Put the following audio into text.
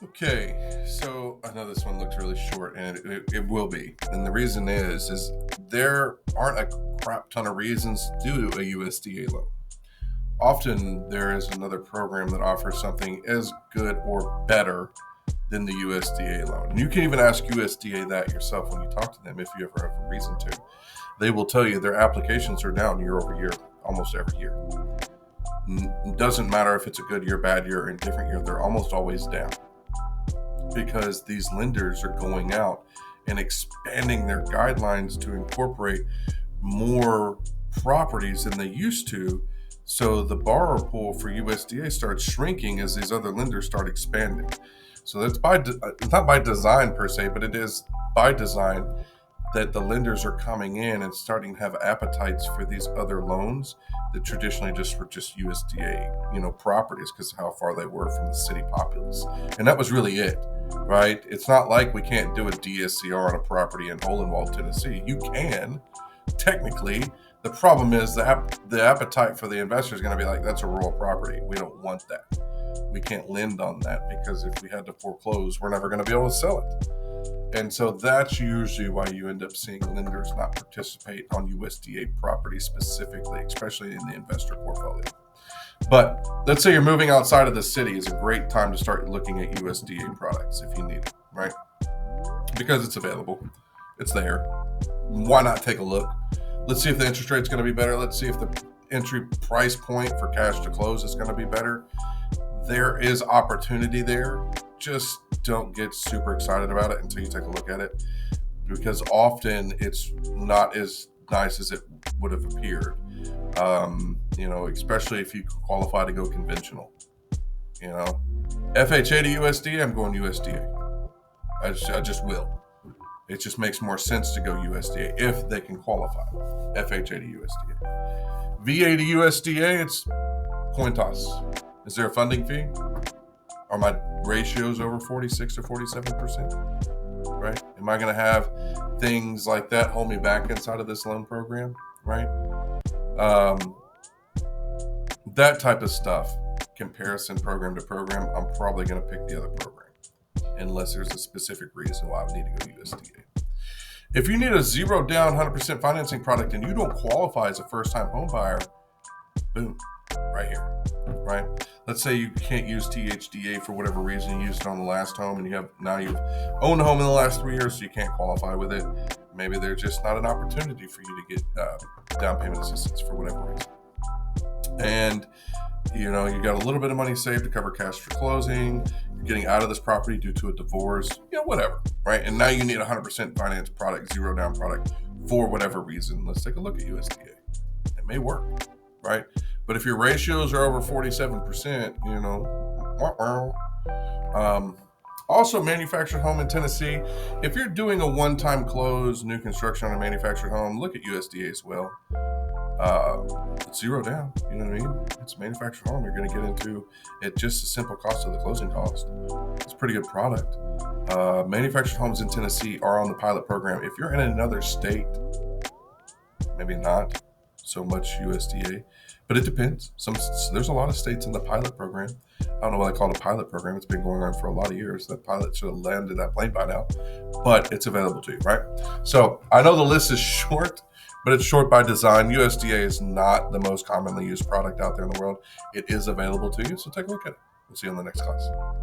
Okay, so I know this one looks really short, and it will be. And the reason is there aren't a crap ton of reasons to do a USDA loan. Often there is another program that offers something as good or better than the USDA loan. And you can even ask USDA that yourself when you talk to them if you ever have a reason to. They will tell you their applications are down year over year, almost every year. It doesn't matter if it's a good year, bad year, or indifferent year, they're almost always down because these lenders are going out and expanding their guidelines to incorporate more properties than they used to. So the borrower pool for USDA starts shrinking as these other lenders start expanding. So that's not by design per se, but it is by design that the lenders are coming in and starting to have appetites for these other loans that traditionally just were just USDA, properties because of how far they were from the city populace. And that was really it, right? It's not like we can't do a DSCR on a property in Holenwald, Tennessee. You can, technically. The problem is the appetite for the investor is going to be like, that's a rural property. We don't want that. We can't lend on that because if we had to foreclose, we're never going to be able to sell it. And so that's usually why you end up seeing lenders not participate on USDA property specifically, especially in the investor portfolio. But let's say you're moving outside of the city, is a great time to start looking at USDA products if you need it, right? Because it's available. It's there. Why not take a look? Let's see if the interest rate's going to be better. Let's see if the entry price point for cash to close is going to be better. There is opportunity there. Just don't get super excited about it until you take a look at it, because often it's not as nice as it would have appeared. Especially if you qualify to go conventional. FHA to USDA, I'm going USDA. I just will. It just makes more sense to go USDA if they can qualify. FHA to USDA. VA to USDA, it's coin toss. Is there a funding fee? Are my ratios over 46 or 47%? Right? Am I going to have things like that hold me back inside of this loan program? Right? That type of stuff, comparison program to program, I'm probably going to pick the other program unless there's a specific reason why I would need to go USDA. If you need a zero down 100% financing product and you don't qualify as a first-time home buyer, boom, right here, right? Let's say you can't use THDA for whatever reason, you used it on the last home and you've owned a home in the last 3 years, so you can't qualify with it. Maybe there's just not an opportunity for you to get down payment assistance for whatever reason. And you got a little bit of money saved to cover cash for closing, you're getting out of this property due to a divorce, whatever, right? And now you need a 100% finance product, zero down product for whatever reason. Let's take a look at USDA. It may work, right? But if your ratios are over 47%, also manufactured home in Tennessee, if you're doing a one-time close, new construction on a manufactured home, look at USDA as well. It's zero down, you know what I mean? It's a manufactured home. You're going to get into it just a simple cost of the closing cost. It's a pretty good product. Manufactured homes in Tennessee are on the pilot program. If you're in another state, maybe not so much USDA, but it depends. There's a lot of states in the pilot program. I don't know why they call it a pilot program. It's been going on for a lot of years. That pilot should have landed that plane by now, but it's available to you, right? So I know the list is short, but it's short by design. USDA is not the most commonly used product out there in the world. It is available to you, so take a look at it. We'll see you on the next class.